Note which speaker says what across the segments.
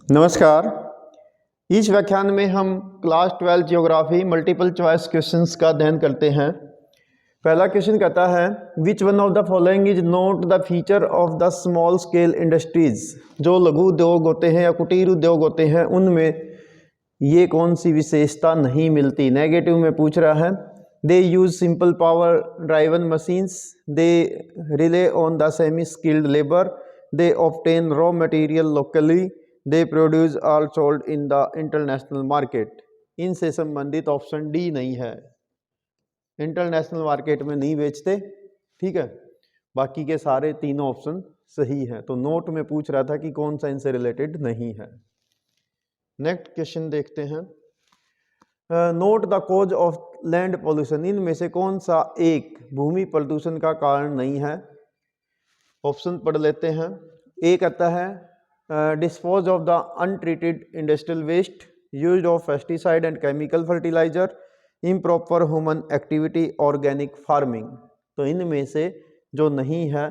Speaker 1: नमस्कार। इस व्याख्यान में हम class 12 geography multiple choice questions का अध्ययन करते हैं। पहला क्वेश्चन कहता है which one of the following is not the feature of the small scale industries. जो लघु उद्योग होते हैं या कुटीर उद्योग होते हैं उनमें ये कौन सी विशेषता नहीं मिलती। नेगेटिव में पूछ रहा है। They use simple power driven machines, they rely on the semi skilled labour, they obtain raw material locally, they produce are sold in the international market. इनसे संबंधित ऑप्शन डी नहीं है, इंटरनेशनल मार्केट में नहीं बेचते। ठीक है, बाकी के सारे तीनों ऑप्शन सही हैं। तो नोट में पूछ रहा था कि कौन सा इनसे रिलेटेड नहीं है। नेक्स्ट क्वेश्चन देखते हैं। Note the cause of land pollution. इनमें से कौन सा एक भूमि प्रदूषण का कारण नहीं है। ऑप्शन पढ़ लेते हैं। ए कहता है dispose of the untreated industrial waste, use of pesticide and chemical fertilizer, improper human activity, organic farming. तो इनमें से जो नहीं है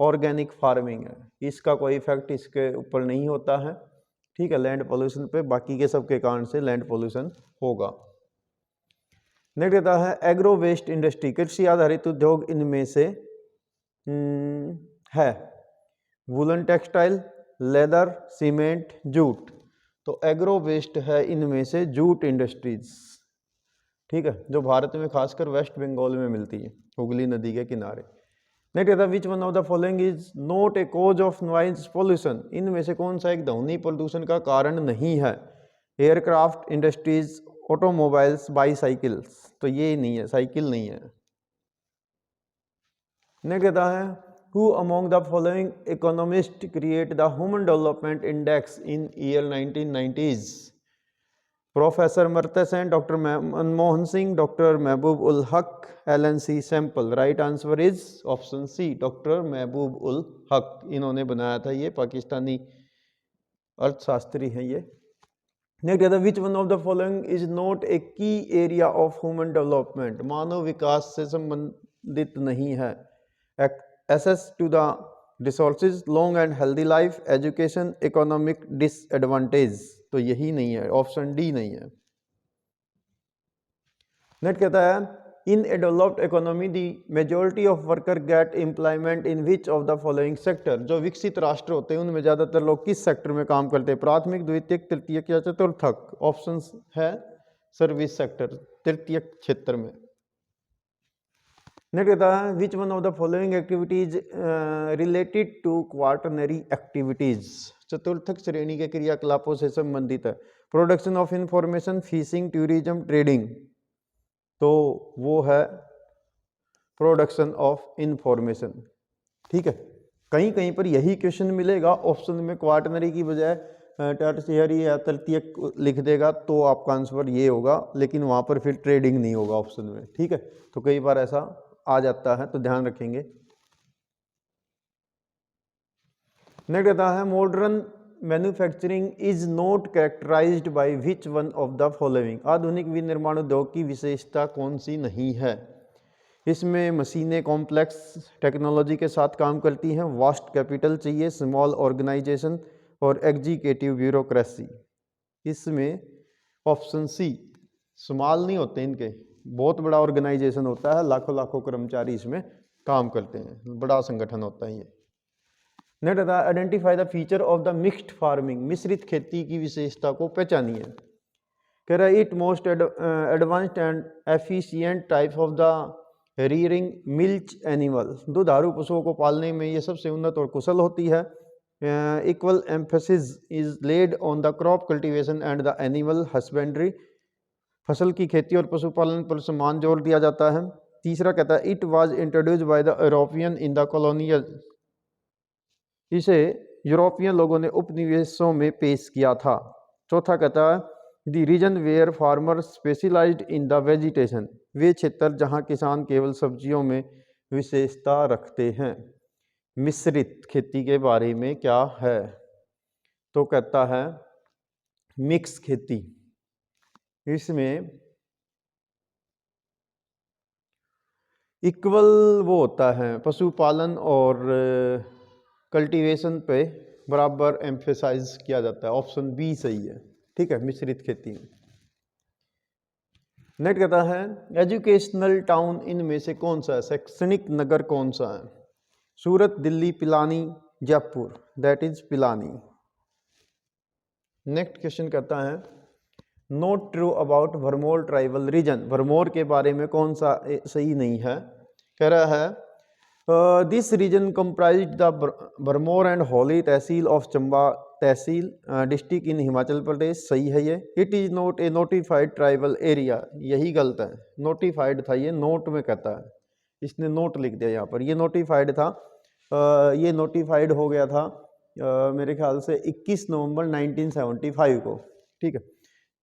Speaker 1: ऑर्गेनिक फार्मिंग है, इसका कोई इफेक्ट इसके ऊपर नहीं होता है। ठीक है, लैंड पॉल्यूशन पे। बाकी के सबके कारण से लैंड पॉल्यूशन होगा। नेक्स्ट कहता है एग्रो वेस्ट इंडस्ट्री, कृषि आधारित उद्योग इनमें से है woollen textile, leather, cement, jute. तो एग्रो वेस्ट है इनमें से जूट इंडस्ट्रीज। ठीक है, जो भारत में खासकर वेस्ट बंगाल में मिलती है, हुगली नदी के किनारे। नेक्स्ट कहता है which one of the following is not A cause of noise pollution. इनमें से कौन सा एक ध्वनि प्रदूषण का कारण नहीं है। Aircraft industries, automobiles, bicycles. तो ये नहीं है, साइकिल नहीं है। नेक्स्ट कहता है who among the following economist create the human development index in year 1990s। Professor Amartya Sen, doctor Manmohan Singh, doctor Mahbub ul Haq, LNC sample. Right answer is option C, doctor Mahbub ul हक। इन्होंने बनाया था, ये पाकिस्तानी अर्थशास्त्री हैं ये। नेक्स्ट कहता है which one of the following is not a key area of human development. मानव विकास से संबंधित नहीं है। Access to the resources, long and healthy life, education, economic disadvantage. तो यही नहीं है, ऑप्शन डी नहीं है। नेक्स्ट कहता है in a developed economy the majority of worker get employment in which of the following sector. जो विकसित राष्ट्र होते हैं उनमें ज्यादातर लोग किस सेक्टर में काम करते हैं। प्राथमिक, द्वितीयक, तृतीयक या चतुर्थक। ऑप्शन है सर्विस सेक्टर, तृतीयक क्षेत्र में। नेक्स्ट कहता है which one of the following activities related to quaternary activities. चतुर्थक श्रेणी के क्रियाकलापों से संबंधित है। Production of information, fishing, tourism, trading. तो वो है प्रोडक्शन ऑफ इंफॉर्मेशन। ठीक है, कहीं कहीं पर यही क्वेश्चन मिलेगा ऑप्शन में, क्वार्टनरी की बजाय टर्शियरी या तृतीयक लिख देगा तो आपका आंसर ये होगा, लेकिन वहां पर फिर ट्रेडिंग नहीं होगा ऑप्शन में। ठीक है, तो कई बार ऐसा आ जाता है, तो ध्यान रखेंगे। नेक्स्ट कहता है modern manufacturing is not characterized by which one of the following. आधुनिक विनिर्माण उद्योग की विशेषता कौन सी नहीं है। इसमें मशीनें कॉम्प्लेक्स टेक्नोलॉजी के साथ काम करती हैं, वास्ट कैपिटल चाहिए, स्मॉल ऑर्गेनाइजेशन और एग्जीक्यूटिव ब्यूरोक्रेसी। इसमें ऑप्शन सी, स्मॉल नहीं होते इनके, बहुत बड़ा ऑर्गेनाइजेशन होता है, लाखों लाखों कर्मचारी इसमें काम करते हैं, बड़ा संगठन होता है ये। Next identify the feature of the mixed farming. मिश्रित खेती की विशेषता को पहचानिए। कह रहा है it most advanced and efficient type of the rearing milch animal. दुधारू पशुओं को पालने में ये सबसे उन्नत और कुशल होती है। Equal emphasis is laid on the crop cultivation and the animal husbandry. फसल की खेती और पशुपालन पर समान जोर दिया जाता है। तीसरा कहता है it was introduced by the European in the colonial. इसे यूरोपियन लोगों ने उपनिवेशों में पेश किया था। चौथा कहता है the region where farmer specialized in the vegetation. वे क्षेत्र जहां किसान केवल सब्जियों में विशेषता रखते हैं। मिश्रित खेती के बारे में क्या है, तो कहता है मिक्स खेती। इसमें इक्वल वो होता है, पशुपालन और कल्टीवेशन पे बराबर एम्फेसाइज किया जाता है। ऑप्शन बी सही है, ठीक है, मिश्रित खेती में। नेक्स्ट कहता है एजुकेशनल टाउन इनमें से कौन सा है, शैक्षणिक नगर कौन सा है? Surat, Delhi, Pilani, Jaipur, that is Pilani. Next question कहता है not true about Bharmour tribal region, Bharmour के बारे में कौन सा सही नहीं है? कह रहा है this region comprised the Bharmour and Holi tehsil of Chamba tehsil district in Himachal Pradesh, सही है ये। It is not a notified tribal area, यही गलत है, नोटिफाइड था ये, नोट में कहता है, इसने नोट लिख दिया यहाँ पर, ये नोटिफाइड था। ये नोटिफाइड हो गया था मेरे ख्याल से 21 नवंबर 1975 को, ठीक है।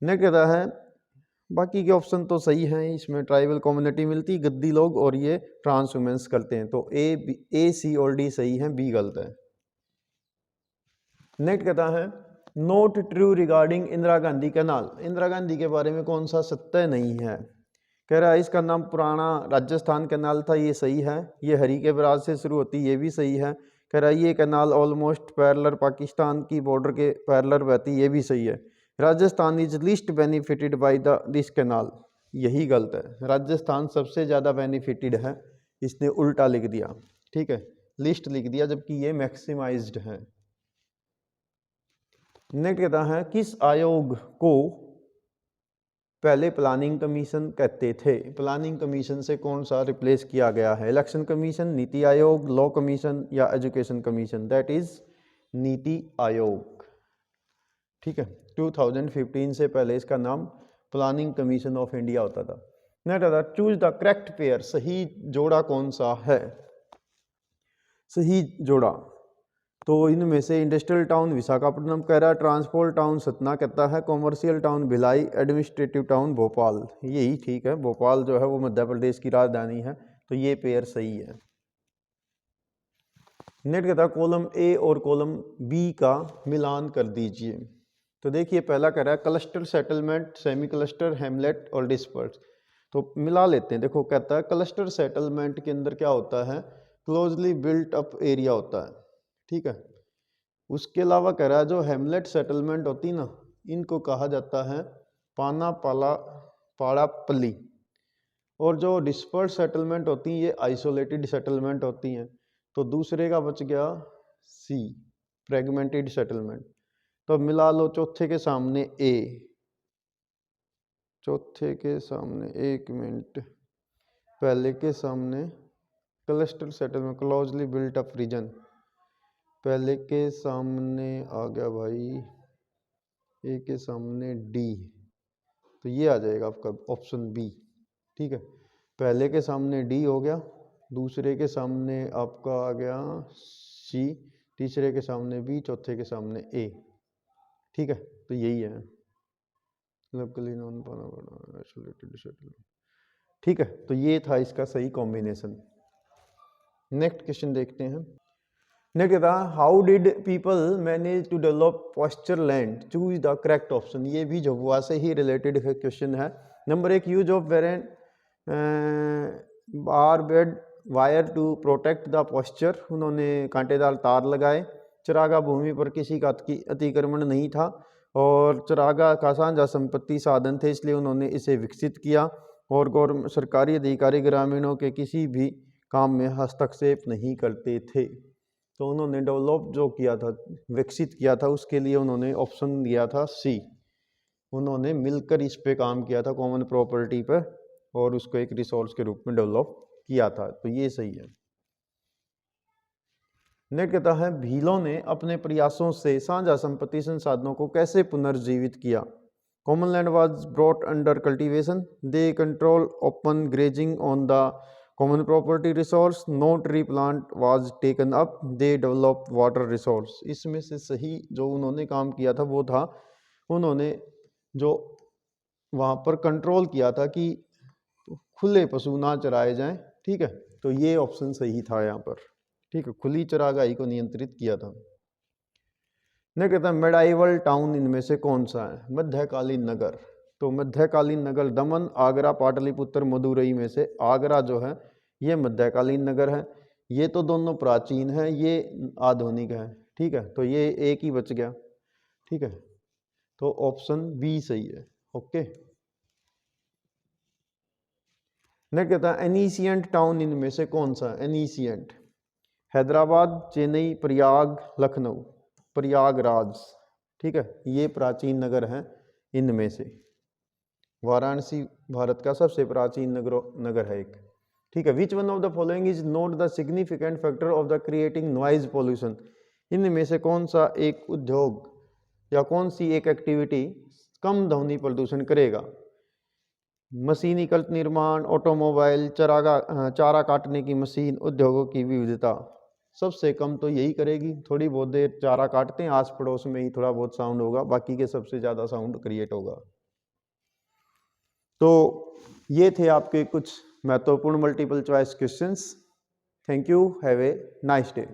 Speaker 1: नेक्स्ट कहता है बाकी के ऑप्शन तो सही हैं, इसमें ट्राइबल कम्युनिटी मिलती, गद्दी लोग और ये ट्रांस वुमेन्स करते हैं, तो ए सी और डी सही है, बी गलत है। नेक्स्ट कहता है not true regarding Indira Gandhi canal, Indira Gandhi के बारे में कौन सा सत्य नहीं है? कह रहा है इसका नाम पुराना राजस्थान कैनाल था, ये सही है। ये हरी के बराज से शुरू होती, ये भी सही है। कह रहा है ये कैनाल ऑलमोस्ट पैरेलल पाकिस्तान की बॉर्डर के पैरेलल बहती, ये भी सही है। Rajasthan is least benefited by the this canal, यही गलत है, राजस्थान सबसे ज़्यादा बेनिफिटेड है, इसने उल्टा लिख दिया, ठीक है, लिस्ट लिख दिया जबकि ये मैक्सिमाइज्ड है। नेक्स्ट कहता है किस आयोग को पहले प्लानिंग कमीशन कहते थे? प्लानिंग कमीशन से कौन सा रिप्लेस किया गया है? Election commission, NITI Aayog, law commission या education commission? That is NITI Aayog, ठीक है। 2015 से पहले इसका नाम प्लानिंग कमीशन ऑफ इंडिया होता था। Next choose the correct pair, सही जोड़ा कौन सा है? सही जोड़ा तो इनमें से इंडस्ट्रियल टाउन विशाखापट्टनम कह रहा है, ट्रांसपोर्ट टाउन सतना कहता है, commercial town Bhilai, administrative town Bhopal, यही ठीक है। भोपाल जो है वो मध्य प्रदेश की राजधानी है, तो ये पेयर सही है। नेक्स्ट कहता है कॉलम ए और कॉलम बी का मिलान कर दीजिए। तो देखिए पहला कह रहा है cluster settlement, semi cluster, Hamlet और डिस्पर्स, तो मिला लेते हैं। देखो कहता है क्लस्टर सेटलमेंट के अंदर क्या होता है, क्लोजली बिल्ट अप एरिया होता है, ठीक है। उसके अलावा कह रहा है जो हैमलेट सेटलमेंट होती ना, इनको कहा जाता है पाना पाला पाड़ा पल्ली, और जो डिस्पर्स सेटलमेंट होती हैं ये आइसोलेटेड सेटलमेंट होती हैं। तो दूसरे का बच गया सी, फ्रेगमेंटेड सेटलमेंट। तो मिला लो चौथे के सामने ए, चौथे के सामने, एक मिनट, पहले के सामने cluster settlement, closely built up region, पहले के सामने आ गया भाई, ए के सामने डी, तो ये आ जाएगा आपका ऑप्शन बी, ठीक है। पहले के सामने डी हो गया, दूसरे के सामने आपका आ गया सी, तीसरे के सामने बी, चौथे के सामने ए, ठीक है। तो यही है, ठीक है। तो ये था इसका सही कॉम्बिनेशन। नेक्स्ट क्वेश्चन देखते हैं। नेक्स्ट था how did people manage to develop pasture land, choose the correct option. ये भी झबुआ से ही रिलेटेड क्वेश्चन है। Number 1 use of variant barbed wire to protect the pasture, उन्होंने कांटेदार तार लगाए। चरागा भूमि पर किसी का अतिक्रमण नहीं था और चरागा का साझा संपत्ति साधन थे, इसलिए उन्होंने इसे विकसित किया। और गौरमेंट सरकारी अधिकारी ग्रामीणों के किसी भी काम में हस्तक्षेप नहीं करते थे। तो उन्होंने डेवलप जो किया था, विकसित किया था, उसके लिए उन्होंने ऑप्शन दिया था सी, उन्होंने मिलकर इस पे काम किया था, कॉमन प्रॉपर्टी पर, और उसको एक रिसोर्स के रूप में डेवलप किया था। तो ये सही है। नेक्स्ट कहता है भीलों ने अपने प्रयासों से साझा संपत्ति संसाधनों को कैसे पुनर्जीवित किया। Common land was brought under cultivation, they control open grazing on the common property resource, no tree plant was taken up, they develop water resource. इसमें से सही जो उन्होंने काम किया था वो था उन्होंने जो वहाँ पर कंट्रोल किया था कि खुले पशु ना चराए जाएं, ठीक है। तो ये ऑप्शन सही था यहाँ पर, ठीक है, खुली चरागाही को नियंत्रित किया था। नहीं कहता मेडाइवल टाउन इनमें से कौन सा है, मध्यकालीन नगर। तो मध्यकालीन नगर दमन, आगरा, पाटलिपुत्र, मदुरई में से आगरा जो है ये मध्यकालीन नगर है। ये तो दोनों प्राचीन है, ये आधुनिक है, ठीक है, तो ये एक ही बच गया। ठीक है, तो ऑप्शन बी सही है। ओके, नेक्स्ट कहता है एनिशिएंट टाउन इनमें से कौन सा? एनिशिएंट, हैदराबाद, चेन्नई, प्रयाग, लखनऊ, प्रयागराज। ठीक है, ये प्राचीन नगर हैं इनमें से। वाराणसी भारत का सबसे प्राचीन नगर है एक। ठीक है, which one of the following is not the significant factor of the creating noise pollution? इनमें से कौन सा एक उद्योग या कौन सी एक एक्टिविटी कम ध्वनि प्रदूषण करेगा? मशीनी कल्प निर्माण, ऑटोमोबाइल, चारा काटने की मशीन, उद्योगों की विविधता। सबसे कम तो यही करेगी। थोड़ी बहुत देर चारा काटते हैं, आस पड़ोस में ही थोड़ा बहुत साउंड होगा, बाकी के सबसे ज़्यादा साउंड क्रिएट होगा। तो ये थे आपके कुछ महत्वपूर्ण multiple choice questions. Thank you, have a nice day.